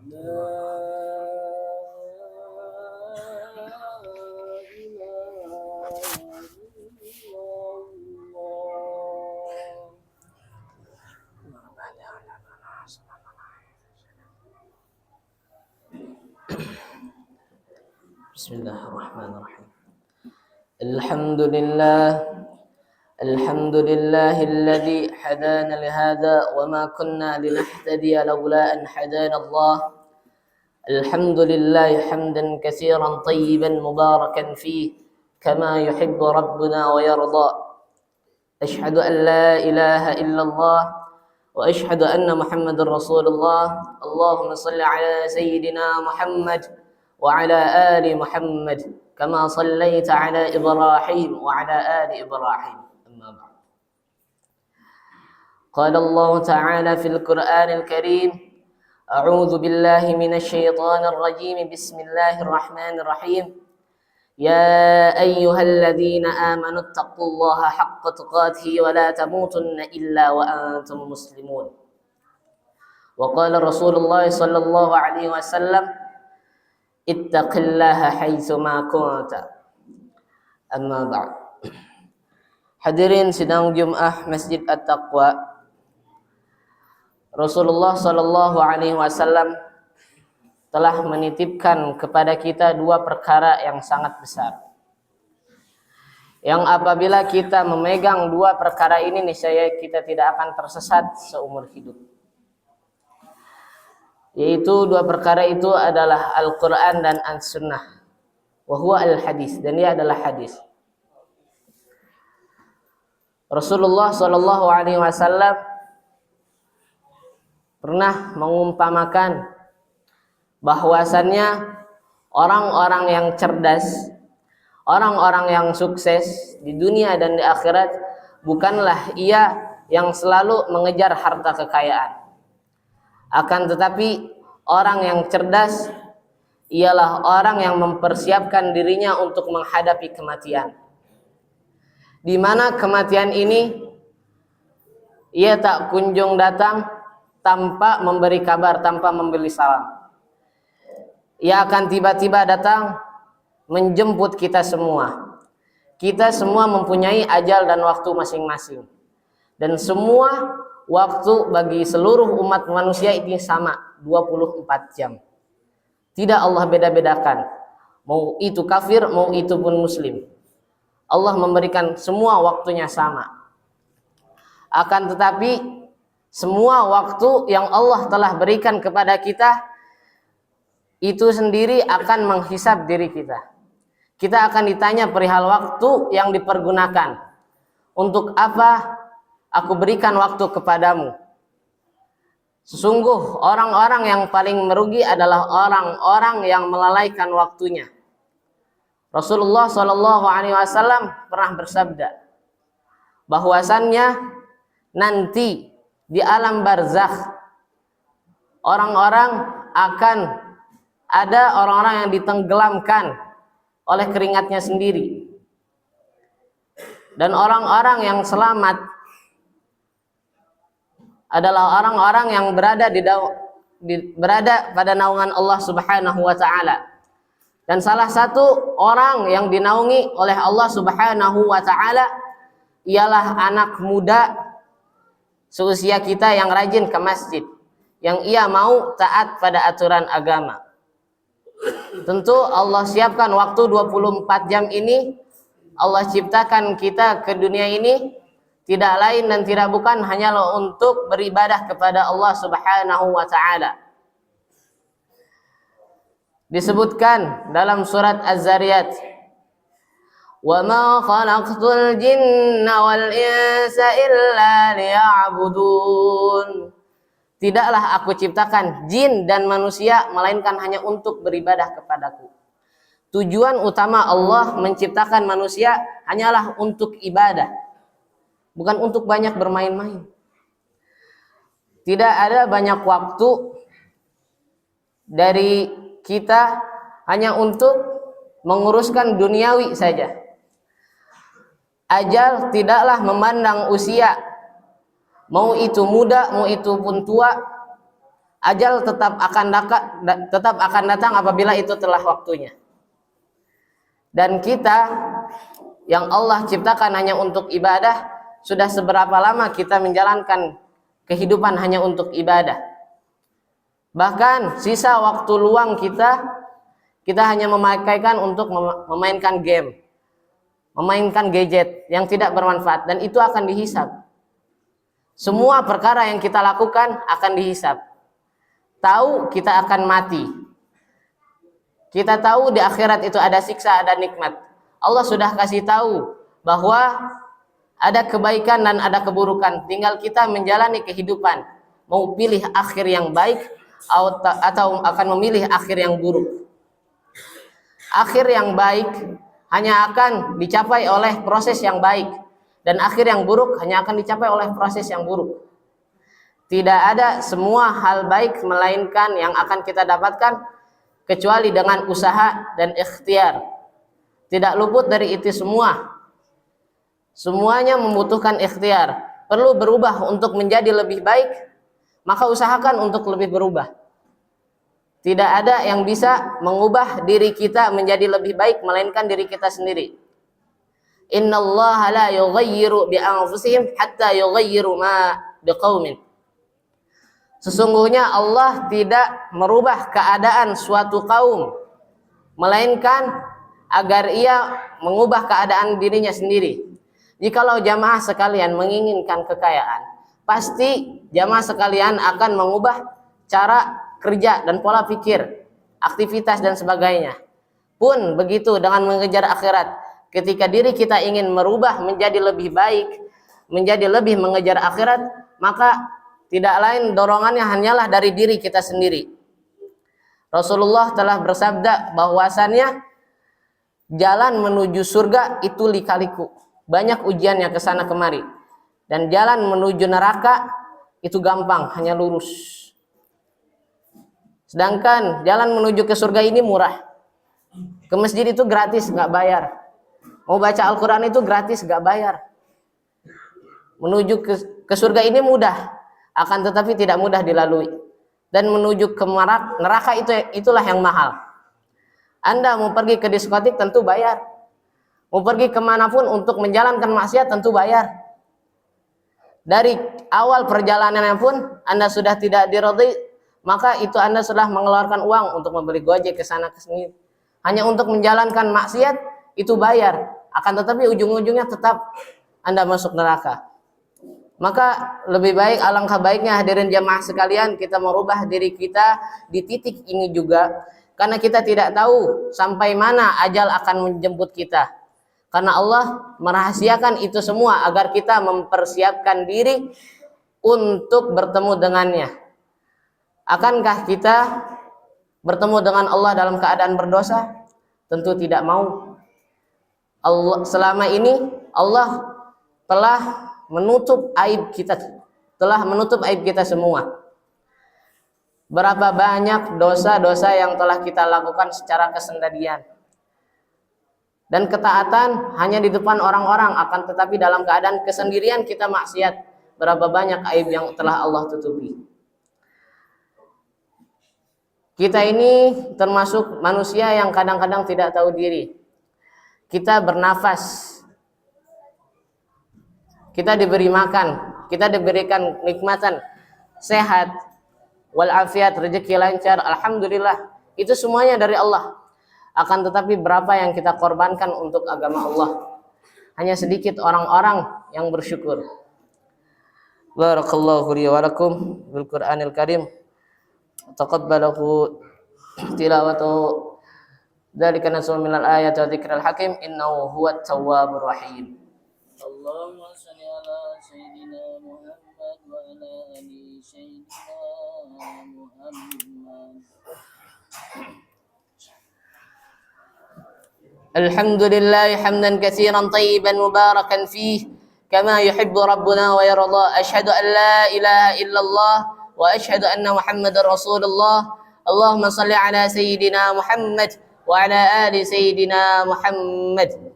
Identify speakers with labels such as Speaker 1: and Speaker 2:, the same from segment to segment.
Speaker 1: Bismillahirrahmanirrahim. Alhamdulillahilladzi hadana lihada wa ma kunna linahtadiya laula an hadana Allah. Alhamdulillah hamdan katsiran tayyiban mubarakan fihi kama yuhibbu rabbuna wa yarda. Ashhadu an la ilaha illallah wa ashhadu anna Muhammadar Rasulullah. Allahumma shalli ala sayyidina Muhammad wa ala ali Muhammad kama shallaita ala Ibrahim wa ala ali Ibrahim. Amma ba'd. Qala Allah Ta'ala fil Qur'anil Karim, a'udzu billahi minasy syaithanir rajim. Bismillahirrahmanirrahim. Ya ayyuhalladzina amanu taqullaha haqqa tuqatih wa la tamutunna illa wa antum muslimun. Wa qala Rasulullah sallallahu alaihi wasallam, ittaqillaha haitsu ma kunta. Amma ba'd. Hadirin sidang Jumat Masjid At-Taqwa, Rasulullah sallallahu alaihi wasallam telah menitipkan kepada kita dua perkara yang sangat besar, yang apabila kita memegang dua perkara ini, niscaya kita tidak akan tersesat seumur hidup. Yaitu dua perkara itu adalah Al-Quran dan As-Sunnah, wa huwa al-hadis, dan dia adalah hadis. Rasulullah sallallahu alaihi wasallam pernah mengumpamakan bahwasannya orang-orang yang cerdas, orang-orang yang sukses di dunia dan di akhirat bukanlah ia yang selalu mengejar harta kekayaan. Akan tetapi orang yang cerdas ialah orang yang mempersiapkan dirinya untuk menghadapi kematian, di mana kematian ini ia tak kunjung datang tanpa memberi kabar, tanpa memberi salam. Ia akan tiba-tiba datang menjemput kita semua. Kita semua mempunyai ajal dan waktu masing-masing, dan semua waktu bagi seluruh umat manusia ini sama, 24 jam. Tidak Allah beda-bedakan, mau itu kafir, mau itu pun muslim. Allah memberikan semua waktunya sama. Akan tetapi semua waktu yang Allah telah berikan kepada kita itu sendiri akan menghisab diri kita. Kita akan ditanya perihal waktu yang dipergunakan. Untuk apa aku berikan waktu kepadamu? Sesungguh orang-orang yang paling merugi adalah orang-orang yang melalaikan waktunya. Rasulullah Shallallahu Alaihi Wasallam pernah bersabda bahwasannya nanti di alam barzakh orang-orang akan ada orang-orang yang ditenggelamkan oleh keringatnya sendiri, dan orang-orang yang selamat adalah orang-orang yang berada pada naungan Allah Subhanahu wa taala. Dan salah satu orang yang dinaungi oleh Allah Subhanahu wa taala ialah anak muda seusia kita yang rajin ke masjid, yang ia mau taat pada aturan agama. Tentu Allah siapkan waktu 24 jam ini. Allah ciptakan kita ke dunia ini tidak lain dan tidak bukan hanyalah untuk beribadah kepada Allah Subhanahu wa taala. Disebutkan dalam surat Az-Zariyat, "Wa ma khalaqtul jinna wal insa illa liya'budun." Tidaklah aku ciptakan jin dan manusia melainkan hanya untuk beribadah kepadaku. Tujuan utama Allah menciptakan manusia hanyalah untuk ibadah, bukan untuk banyak bermain-main. Tidak ada banyak waktu dari kita hanya untuk menguruskan duniawi saja. Ajal tidaklah memandang usia, mau itu muda, mau itu pun tua, Ajal tetap akan datang apabila itu telah waktunya. Dan kita yang Allah ciptakan hanya untuk ibadah, sudah seberapa lama kita menjalankan kehidupan hanya untuk ibadah? Bahkan sisa waktu luang kita hanya memakaikan untuk memainkan game, memainkan gadget yang tidak bermanfaat, dan itu akan dihisab. Semua perkara yang kita lakukan akan dihisab. Tahu kita akan mati. Kita tahu di akhirat itu ada siksa, ada nikmat. Allah sudah kasih tahu bahwa ada kebaikan dan ada keburukan. Tinggal kita menjalani kehidupan. Mau pilih akhir yang baik atau akan memilih akhir yang buruk. Akhir yang baik hanya akan dicapai oleh proses yang baik. Dan akhir yang buruk hanya akan dicapai oleh proses yang buruk. Tidak ada semua hal baik melainkan yang akan kita dapatkan kecuali dengan usaha dan ikhtiar. Tidak luput dari itu semua. Semuanya membutuhkan ikhtiar. Perlu berubah untuk menjadi lebih baik, maka usahakan untuk lebih berubah. Tidak ada yang bisa mengubah diri kita menjadi lebih baik melainkan diri kita sendiri. Innallaha la yughayyiru bi anfusihim hatta yughayyiru ma biqaumin. Sesungguhnya Allah tidak merubah keadaan suatu kaum melainkan agar ia mengubah keadaan dirinya sendiri. Jikalau jamaah sekalian menginginkan kekayaan, pasti jamaah sekalian akan mengubah cara kerja dan pola pikir, aktivitas dan sebagainya. Pun begitu dengan mengejar akhirat. Ketika diri kita ingin merubah menjadi lebih baik, menjadi lebih mengejar akhirat, maka tidak lain dorongannya hanyalah dari diri kita sendiri. Rasulullah telah bersabda bahwasannya jalan menuju surga itu lika-liku, banyak ujiannya ke sana kemari. Dan jalan menuju neraka itu gampang, hanya lurus. Sedangkan jalan menuju ke surga ini murah. Ke masjid itu gratis, nggak bayar. Mau baca Al-Quran itu gratis, nggak bayar. Menuju ke surga ini mudah, akan tetapi tidak mudah dilalui. Dan menuju ke neraka itulah yang mahal. Anda mau pergi ke diskotik tentu bayar. Mau pergi kemanapun untuk menjalankan maksiat tentu bayar. Dari awal perjalanannya pun Anda sudah tidak diridhai, maka itu Anda sudah mengeluarkan uang untuk membeli gojek ke sana ke sini. Hanya untuk menjalankan maksiat itu bayar. Akan tetapi ujung-ujungnya tetap Anda masuk neraka. Maka lebih baik, alangkah baiknya hadirin jamaah sekalian, kita merubah diri kita di titik ini juga, karena kita tidak tahu sampai mana ajal akan menjemput kita. Karena Allah merahasiakan itu semua agar kita mempersiapkan diri untuk bertemu dengannya. Akankah kita bertemu dengan Allah dalam keadaan berdosa? Tentu tidak mau. Selama ini Allah telah menutup aib kita semua. Berapa banyak dosa-dosa yang telah kita lakukan secara kesendirian. Dan ketaatan hanya di depan orang-orang, akan tetapi dalam keadaan kesendirian kita maksiat. Berapa banyak aib yang telah Allah tutupi. Kita ini termasuk manusia yang kadang-kadang tidak tahu diri. Kita bernafas, kita diberi makan, kita diberikan nikmatan, sehat, walafiat, rezeki lancar, alhamdulillah. Itu semuanya dari Allah. Akan tetapi berapa yang kita korbankan untuk agama Allah? Hanya sedikit orang-orang yang bersyukur. Barakallahu li wa lakum bil Qur'anil Karim. Taqabbalahu tilawatu dzalika nasul minal ayati wa dzikril hakim innahu huwat tawwabur rahim. Allahumma shalli ala sayyidina Muhammad wa ala ali sayyidina Muhammad. Alhamdulillah hamdan katsiran tayyiban mubarakan fih kama yuhibbu rabbuna wa yarda. Asyhadu an la ilaha illallah wa asyhadu anna Muhammadar Rasulullah. Allahumma shalli ala sayyidina Muhammad wa ala ali sayyidina Muhammad.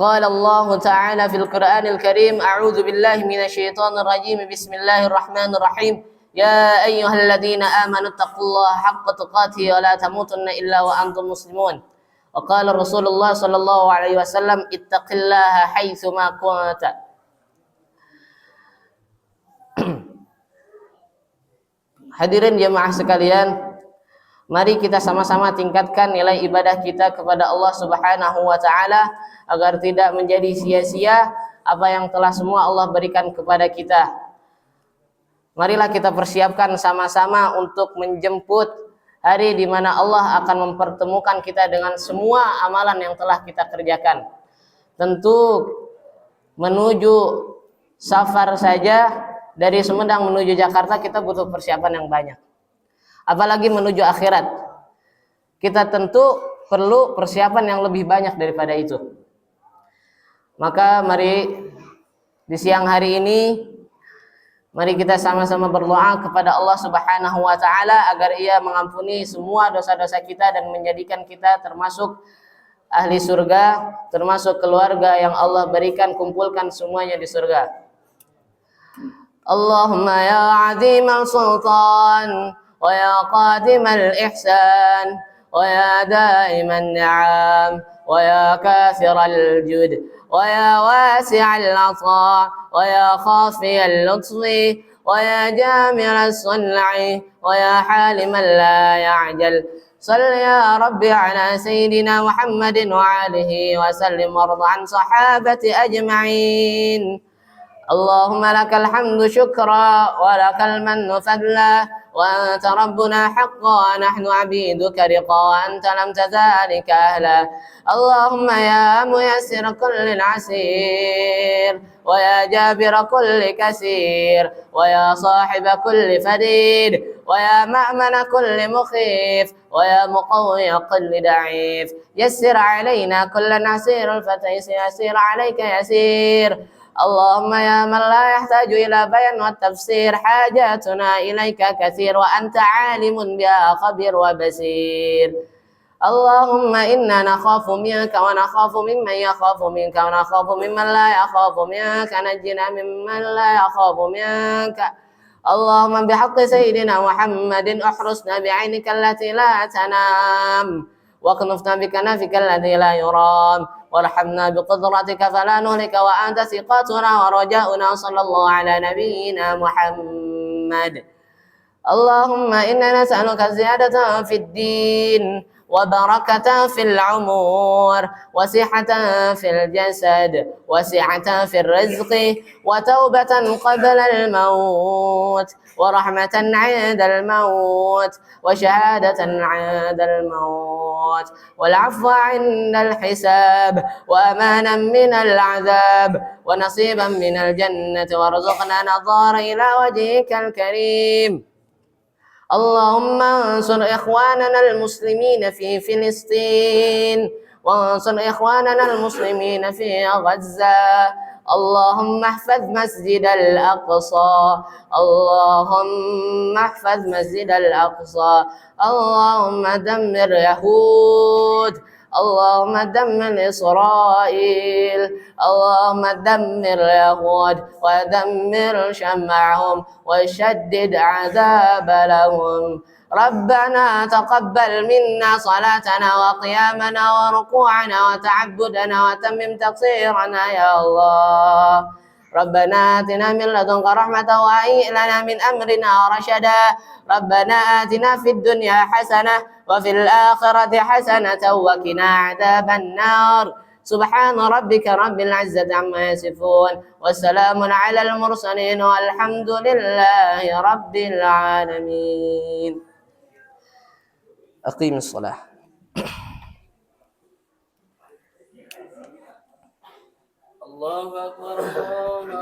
Speaker 1: قال الله تعالى في القرآن الكريم أعوذ بالله من الشيطان الرجيم بسم الله الرحمن الرحيم يا أيها الذين آمنوا اتقوا الله حق تقاته ولا تموتن إلا وأنتم مسلمون وقال رسول الله صلى الله عليه وسلم اتق الله حيثما كنت. Hadirin jemaah sekalian, mari kita sama-sama tingkatkan nilai ibadah kita kepada Allah Subhanahu wa taala agar tidak menjadi sia-sia apa yang telah semua Allah berikan kepada kita. Marilah kita persiapkan sama-sama untuk menjemput hari di mana Allah akan mempertemukan kita dengan semua amalan yang telah kita kerjakan. Tentu menuju safar saja dari Sumedang menuju Jakarta kita butuh persiapan yang banyak. Apalagi menuju akhirat. Kita tentu perlu persiapan yang lebih banyak daripada itu. Maka mari di siang hari ini mari kita sama-sama berdoa kepada Allah Subhanahu wa taala agar Ia mengampuni semua dosa-dosa kita dan menjadikan kita termasuk ahli surga, termasuk keluarga yang Allah berikan, kumpulkan semuanya di surga. Allahumma ya azimal sultan wa ya qadimal ihsan wa ya daiman ni'am wa ya kathiral jud wa ya wasi'al 'ata wa ya khafiyal lutfi wa ya jami'al sun'i wa ya haliman la ya'jal. Salli ya Rabbi ala sayyidina Muhammadin wa alihi wa sallim warda an sahabati ajma'in. اللهم لك الحمد شكرا ولك المن فضلا وأنت ربنا حقا ونحن عبيدك رقا وأنت لم تزالك أهلا. اللهم يا ميسر كل عسير ويا جابر كل كسير ويا صاحب كل فريد ويا مأمن كل مخيف ويا مقوي كل ضعيف يسر علينا كل عسير فيسير عليك يسير. اللهم يا من لا يحتاج إلى بيان والتفسير حاجاتنا إليك كثير وأنت عالم بها خبير وبصير. اللهم إنا نخاف منك ونخاف ممن يخاف منك ونخاف ممن لا يخاف منك نجنا ممن لا يخاف منك. اللهم بحق سيدنا محمد احرسنا بعينك التي لا تنام واكنفنا بكنفك الذي لا يرام وارحمنا بقدرتك فلا نهلك وأنت ثقتنا ورجاؤنا صلى الله على نبينا محمد. اللهم إنا نسألك زيادة في الدين وبركة في العمور وصحة في الجسد وسعة في الرزق وتوبة قبل الموت ورحمة عند الموت وشهادة عند الموت والعفو عند الحساب وأمانا من العذاب ونصيبا من الجنة وارزقنا نظار إلى وجهك الكريم. اللهم انصر إخواننا المسلمين في فلسطين وانصر إخواننا المسلمين في غزة. اللهم احفظ مسجد الأقصى اللهم احفظ مسجد الأقصى. اللهم دمر يهود اللهم دمر إسرائيل اللهم دمر اليهود ودمر شمعهم وشدد عذاب لهم. ربنا تقبل منا صلاتنا وقيامنا وركوعنا وتعبدنا وتمم تقصيرنا يا الله. ربنا آتنا من لدنك رحمة وهيئ لنا من أمرنا رشدا. ربنا آتنا في الدنيا حسنة وفي الآخرة حسنة وقنا عذاب النار. سبحان ربك رب العزة عما يصفون والسلام على المرسلين والحمد لله رب العالمين. أقيم الصلاة. الله أكبر.